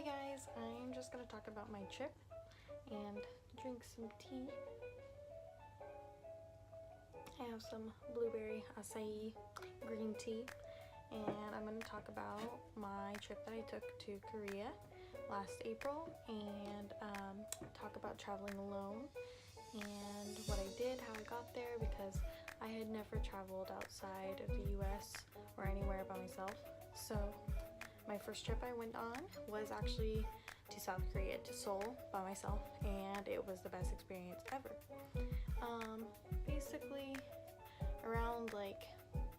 Hi guys, I'm just gonna talk about my trip and drink some tea. I have some blueberry acai green tea, and I'm gonna talk about my trip that I took to Korea last April and talk about traveling alone and what I did, how I got there, because I had never traveled outside of the US or anywhere by myself. So my first trip I went on was actually to South Korea, to Seoul, by myself, and it was the best experience ever. Basically, around like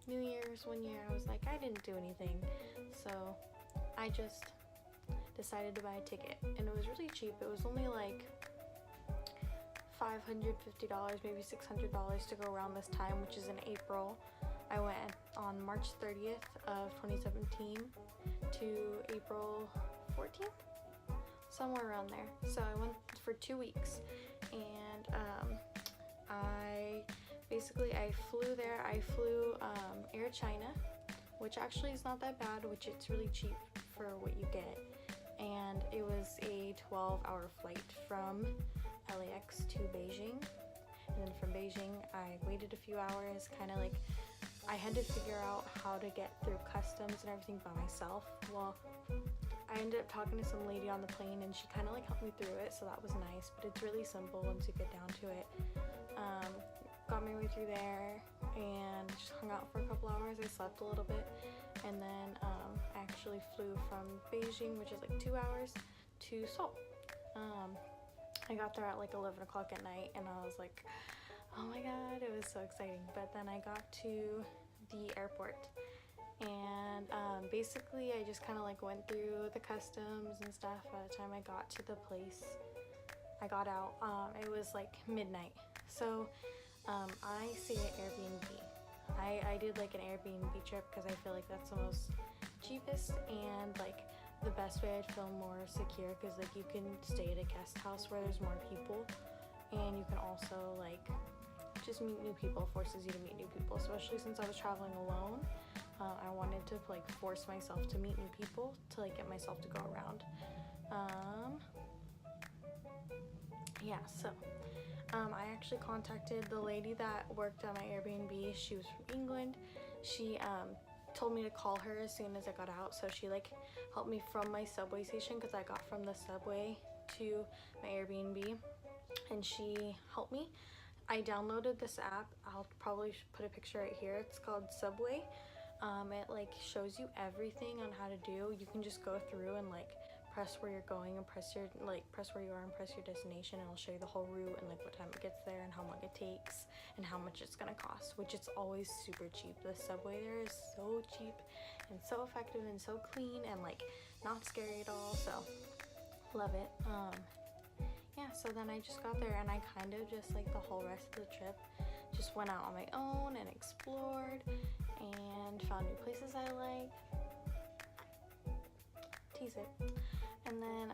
New Year's one year, I was like, I didn't do anything, so I just decided to buy a ticket, and it was really cheap. It was only like $550, maybe $600 to go around this time, which is in April. I went on March 30th of 2017 to April 14th, somewhere around there. So I went for 2 weeks, and I flew there. I flew Air China, which actually is not that bad, which it's really cheap for what you get. And it was a 12-hour flight from LAX to Beijing, and then from Beijing I waited a few hours, kind of like I had to figure out how to get through customs and everything by myself. Well, I ended up talking to some lady on the plane, and she kind of like helped me through it, so that was nice, but it's really simple once you get down to it. Got my way through there and just hung out for a couple hours. I slept a little bit, and then I actually flew from Beijing, which is like 2 hours, to Seoul. I got there at like 11 o'clock at night, and I was like, oh my god, it was so exciting. But then I got to the airport, and basically I just kind of like went through the customs and stuff. By the time I got to the place I got out, it was like midnight. So I stayed at Airbnb. I did like an Airbnb trip because I feel like that's the most cheapest and like the best way. I'd feel more secure because like you can stay at a guest house where there's more people, and you can also like just meet new people. Forces you to meet new people, especially since I was traveling alone. I wanted to like force myself to meet new people to like get myself to go around. Yeah, so I actually contacted the lady that worked on my Airbnb. She was from England. She told me to call her as soon as I got out, so she like helped me from my subway station, because I got from the subway to my Airbnb, and she helped me. I downloaded this app. I'll probably put a picture right here. It's called Subway. It like shows you everything on how to do. You can just go through and like press where you're going and press where you are and press your destination, and it'll show you the whole route and like what time it gets there and how long it takes and how much it's gonna cost, which it's always super cheap. The subway there is so cheap and so effective and so clean and like not scary at all, so love it. Yeah, so then I just got there, and I kind of just like the whole rest of the trip just went out on my own and explored and found new places I like. Tease it. And then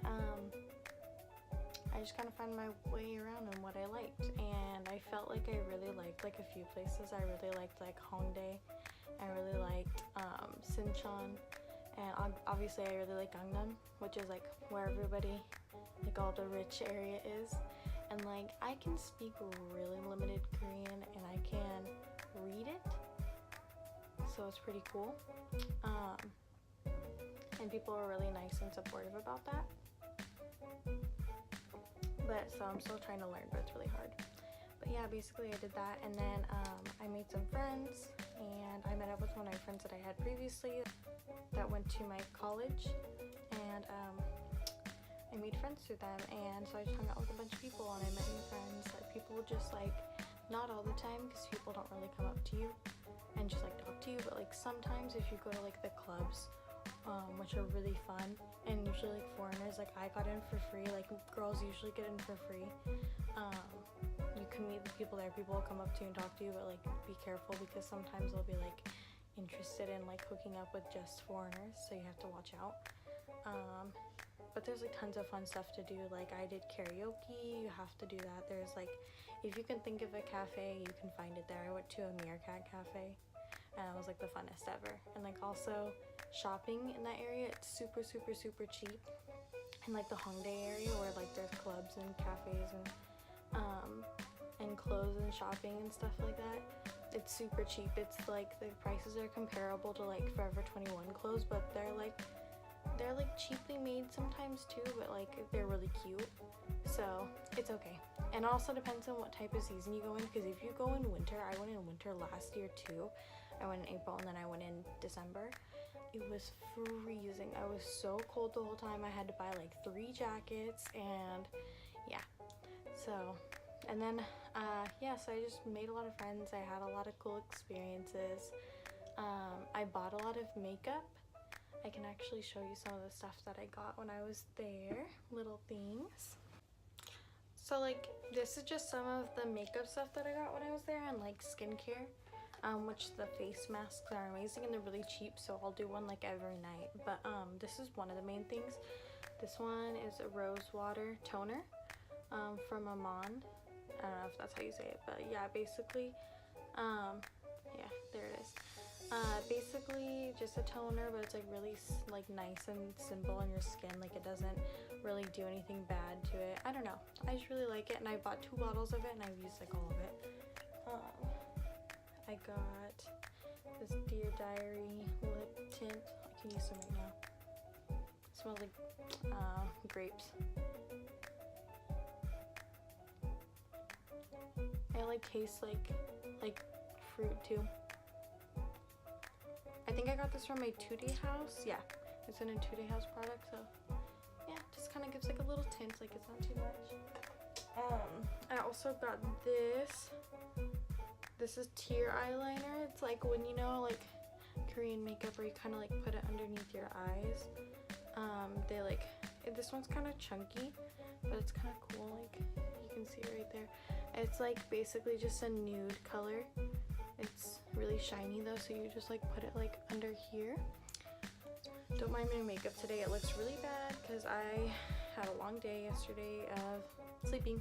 I just kind of found my way around and what I liked, and I felt like I really liked like a few places. I really liked like Hongdae, I really liked Sinchon, and obviously I really like Gangnam, which is like where everybody, like all the rich area is. And like I can speak really limited Korean, and I can read it, so it's pretty cool. And people are really nice and supportive about that. But so I'm still trying to learn, but it's really hard. But yeah, basically I did that, and then I made some friends, and I met up with one of my friends that I had previously that went to my college, and I made friends through them. And so I just hung out with a bunch of people, and I met new friends. Like people just like, not all the time, because people don't really come up to you and just like talk to you, but like sometimes if you go to like the clubs, which are really fun, and usually like foreigners, like I got in for free, like girls usually get in for free. You can meet the people there. People will come up to you and talk to you, but like be careful, because sometimes they'll be like interested in like hooking up with just foreigners, so you have to watch out. But there's like tons of fun stuff to do. Like I did karaoke, you have to do that. There's like, if you can think of a cafe, you can find it there. I went to a Meerkat cafe, and it was like the funnest ever. And like also shopping in that area, it's super cheap. In like the Hongdae area where like there's clubs and cafes and clothes and shopping and stuff like that, it's super cheap. It's like the prices are comparable to like Forever 21 clothes, but they're like cheaply made sometimes too, but like they're really cute, so it's okay. And also depends on what type of season you go in, because if you go in winter, I went in winter last year too. I went in April and then I went in December. It was freezing. I was so cold the whole time. I had to buy like 3 jackets, and yeah. So, and then so I just made a lot of friends. I had a lot of cool experiences. I bought a lot of makeup. I can actually show you some of the stuff that I got when I was there, little things. So like this is just some of the makeup stuff that I got when I was there, and like skincare, which the face masks are amazing and they're really cheap, so I'll do one like every night. But this is one of the main things. This one is a rose water toner from Amand. I don't know if that's how you say it, but yeah, basically, yeah, there it is. Basically just a toner, but it's like really like nice and simple on your skin. Like it doesn't really do anything bad to it. I don't know, I just really like it, and I bought 2 bottles of it and I've used like all of it. I got this Dear Diary lip tint. I can use some right now. It smells like grapes. It like tastes like fruit too. I think I got this from my 2-Day House. Yeah, it's in a 2-Day House product, so yeah, just kind of gives like a little tint, like it's not too much. I also got this. This is tear eyeliner. It's like when you know like Korean makeup where you kind of like put it underneath your eyes. They like, this one's kind of chunky, but it's kind of cool. Like you can see it right there. It's like basically just a nude color. It's really shiny though, so you just like put it like under here. Don't mind my makeup today. It looks really bad because I had a long day yesterday of sleeping.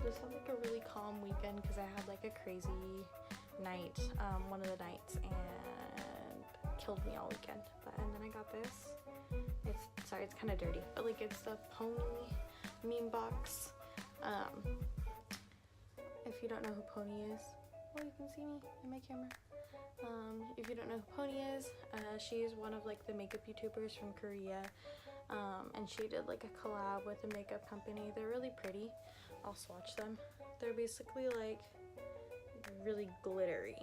Just had like a really calm weekend because I had like a crazy night, one of the nights, and killed me all weekend. And then I got this. It's kind of dirty, but like it's the Pony meme box. If you don't know who Pony is, well, you can see me in my camera. If you don't know who Pony is, she's one of like the makeup YouTubers from Korea, and she did like a collab with a makeup company. They're really pretty. I'll swatch them. They're basically like really glittery,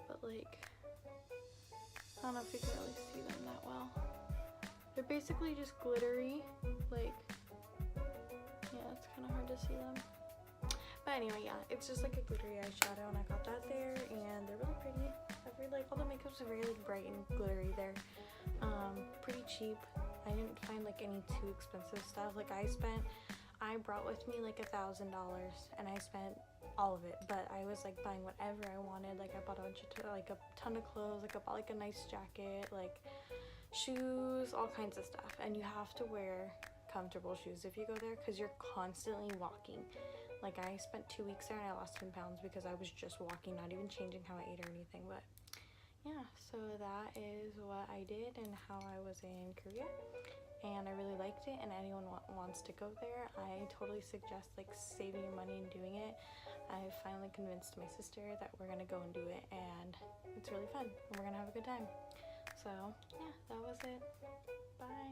but like I don't know if you can really see them that well. They're basically just glittery, like, yeah, it's kind of hard to see them. But anyway, yeah, it's just like a glittery eyeshadow, and I got that there, and they're really pretty. I really like all the makeups are very like bright and glittery there. Pretty cheap. I didn't find like any too expensive stuff. Like I brought with me like $1,000, and I spent all of it, but I was like buying whatever I wanted. Like I bought a ton of clothes. Like I bought like a nice jacket, like shoes, all kinds of stuff. And you have to wear comfortable shoes if you go there, because you're constantly walking. Like I spent 2 weeks there and I lost 10 pounds because I was just walking, not even changing how I ate or anything. But yeah, so that is what I did and how I was in Korea, and I really liked it. And anyone wants to go there, I totally suggest like saving your money and doing it. I finally convinced my sister that we're gonna go and do it, and it's really fun and we're gonna have a good time. So yeah, that was it. Bye.